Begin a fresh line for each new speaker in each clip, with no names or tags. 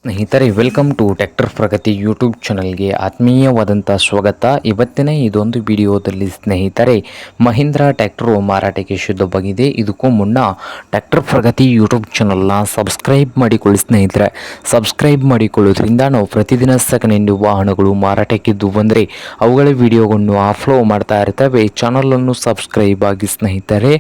ಸ್ನೇಹಿತರೆ, welcome to tractor Pragati YouTube ಚಾನಲ್ಗೆ ಆತ್ಮೀಯವಾದಂಥ ಸ್ವಾಗತ. ಇವತ್ತಿನ ಇದೊಂದು ವಿಡಿಯೋದಲ್ಲಿ ಸ್ನೇಹಿತರೆ, ಮಹೀಂದ್ರಾ ಟ್ರ್ಯಾಕ್ಟರು ಮಾರಾಟಕ್ಕೆ ಶುದ್ಧವಾಗಿದೆ. ಇದಕ್ಕೂ ಮುನ್ನ ಟ್ರ್ಯಾಕ್ಟರ್ ಪ್ರಗತಿ ಯೂಟ್ಯೂಬ್ ಚಾನಲ್ನ ಸಬ್ಸ್ಕ್ರೈಬ್ ಮಾಡಿಕೊಳ್ಳಿ ಸ್ನೇಹಿತರೆ. ಸಬ್ಸ್ಕ್ರೈಬ್ ಮಾಡಿಕೊಳ್ಳೋದ್ರಿಂದ ನಾವು ಪ್ರತಿದಿನ ಸೆಕೆಂಡ್ ಹ್ಯಾಂಡ್ ವಾಹನಗಳು ಮಾರಾಟಕ್ಕಿದ್ದು ಬಂದರೆ ಅವುಗಳ ವಿಡಿಯೋಗಳನ್ನು ಅಪ್ಲೋಡ್ ಮಾಡ್ತಾ ಇರ್ತವೆ. ಚಾನಲನ್ನು ಸಬ್ಸ್ಕ್ರೈಬ್ ಆಗಿ ಸ್ನೇಹಿತರೆ.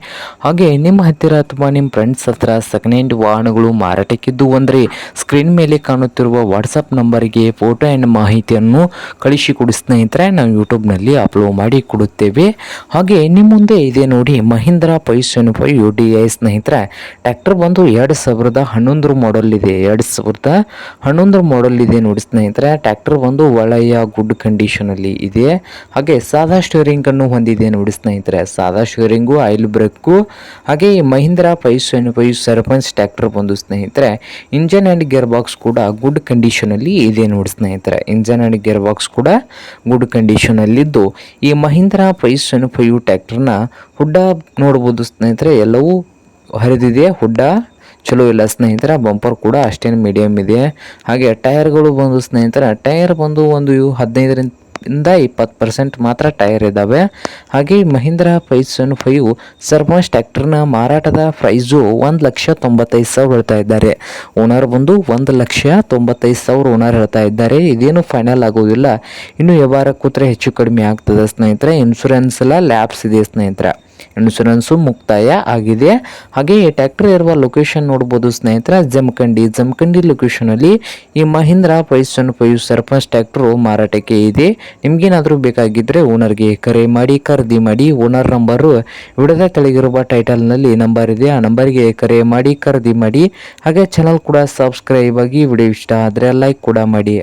ಹಾಗೆ ನಿಮ್ಮ ಹತ್ತಿರ ಅಥವಾ ನಿಮ್ಮ ಫ್ರೆಂಡ್ಸ್ ಹತ್ರ ಸೆಕೆಂಡ್ ಹ್ಯಾಂಡ್ ವಾಹನಗಳು ಮಾರಾಟಕ್ಕಿದ್ದು ಅಂದರೆ ಸ್ಕ್ರೀನ್ ಮೇಲೆ ಕಾಣುತ್ತಿರುವ ವಾಟ್ಸಪ್ ನಂಬರ್ಗೆ ಫೋಟೋ ಆ್ಯಂಡ್ ಮಾಹಿತಿಯನ್ನು ಕಳಿಸಿಕೊಡಿ ಸ್ನೇಹಿತರೆ. ನಾವು ಯೂಟ್ಯೂಬ್ನಲ್ಲಿ ಅಪ್ಲೋಡ್ ಮಾಡಿ ಕೊಡುತ್ತೇವೆ. ಹಾಗೆ ನಿಮ್ಮ ಮುಂದೆ ಇದೆ ನೋಡಿ ಮಹೀಂದ್ರಾ 575 DI ಸ್ನೇಹಿತರೆ. ಟ್ರ್ಯಾಕ್ಟರ್ ಬಂದು 2011 ಮಾಡೆಲ್ ಇದೆ. 2011 ಮಾಡೆಲ್ ಇದೆ ನೋಡಿ ಸ್ನೇಹಿತರೆ. ಟ್ರ್ಯಾಕ್ಟರ್ ಬಂದು ಒಳ್ಳೆಯ ಗುಡ್ ಕಂಡೀಷನಲ್ಲಿ ಇದೆ. ಹಾಗೆ ಸಾದಾ ಸ್ಟೇರಿಂಗ್ ಅನ್ನು ಹೊಂದಿದೆ ನೋಡಿ ಸ್ನೇಹಿತರೆ. ಸಾದಾ ಸ್ಟೇರಿಂಗು, ಆಯಿಲ್ ಬ್ರೇಕು. ಹಾಗೆ ಈ ಮಹೀಂದ್ರಾ 575 ಸರ್ಪಂಚ್ ಟ್ರ್ಯಾಕ್ಟರ್ ಬಂದು ಸ್ನೇಹಿತರೆ ಇಂಜನ್ ಆ್ಯಂಡ್ ಗೇರ್ ಬಾಕ್ಸ್ ಕೂಡ ಗುಡ್ ಕಂಡೀಷನಲ್ಲಿ ಇದೆ ನೋಡಿ ಸ್ನೇಹಿತರೆ. ಇಂಜನ್ ಆ್ಯಂಡ್ ಗೇರ್ ಬಾಕ್ಸ್ ಕೂಡ ಗುಡ್ ಕಂಡೀಷನಲ್ಲಿದ್ದು ಈ ಮಹೀಂದ್ರಾ 575 ಟ್ರ್ಯಾಕ್ಟರ್ನ ಹುಡ್ಡ ನೋಡ್ಬೋದು ಸ್ನೇಹಿತರೆ. ಎಲ್ಲವೂ ಹರಿದಿದೆ, ಹುಡ್ಡ ಚಲೋ ಇಲ್ಲ ಸ್ನೇಹಿತರೆ. ಬಂಪರ್ ಕೂಡ ಅಷ್ಟೇನು ಮೀಡಿಯಮ್ ಇದೆ. ಹಾಗೆ ಟೈರ್ಗಳು ಬಂದು ಸ್ನೇಹಿತರೆ, ಟೈರ್ ಬಂದು ಒಂದು 15-20% ಮಾತ್ರ ಟೈರ್ ಇದ್ದಾವೆ. ಹಾಗೆ ಮಹೀಂದ್ರಾ 575 ಸರ್ಪಂಚ್ ಟ್ರ್ಯಾಕ್ಟರ್ನ ಮಾರಾಟದ ಪ್ರೈಸು 1,95,000 ಹೇಳ್ತಾ ಇದ್ದಾರೆ. ಓನರ್ ಬಂದು 1,95,000 ಓನರ್ ಹೇಳ್ತಾ ಇದ್ದಾರೆ. ಇದೇನು ಫೈನಲ್ ಆಗೋದಿಲ್ಲ, ಇನ್ನು ವ್ಯವಹಾರ ಕೂತ್ರೆ ಹೆಚ್ಚು ಕಡಿಮೆ ಆಗ್ತದೆ ಸ್ನೇಹಿತರೆ. ಇನ್ಶೂರೆನ್ಸ್ ಎಲ್ಲ ಲ್ಯಾಬ್ಸ್ ಇದೆ ಸ್ನೇಹಿತರೆ. ಇನ್ಶೂರೆನ್ಸು ಮುಕ್ತಾಯ ಆಗಿದೆ. ಹಾಗೆ ಈ ಟ್ರ್ಯಾಕ್ಟರ್ ಇರುವ ಲೊಕೇಶನ್ ನೋಡ್ಬೋದು ಸ್ನೇಹಿತರೆ, ಜಮಖಂಡಿ ಲೊಕೇಶನಲ್ಲಿ ಈ ಮಹೀಂದ್ರಾ 575 ಸರ್ಪಂಚ್ ಟ್ರ್ಯಾಕ್ಟರು ಮಾರಾಟಕ್ಕೆ ಇದೆ. ನಿಮ್ಗೇನಾದರೂ ಬೇಕಾಗಿದ್ದರೆ ಓನರ್ಗೆ ಕರೆ ಮಾಡಿ ಖರೀದಿ ಮಾಡಿ. ಓನರ್ ನಂಬರು ವಿಡಿಯೋದ ಕೆಳಗಿರುವ ಟೈಟಲ್ನಲ್ಲಿ ನಂಬರ್ ಇದೆ, ಆ ನಂಬರ್ಗೆ ಕರೆ ಮಾಡಿ ಖರೀದಿ ಮಾಡಿ. ಹಾಗೆ ಚಾನಲ್ ಕೂಡ ಸಬ್ಸ್ಕ್ರೈಬ್ ಆಗಿ. ವಿಡಿಯೋ ಇಷ್ಟ ಆದರೆ ಲೈಕ್ ಕೂಡ ಮಾಡಿ.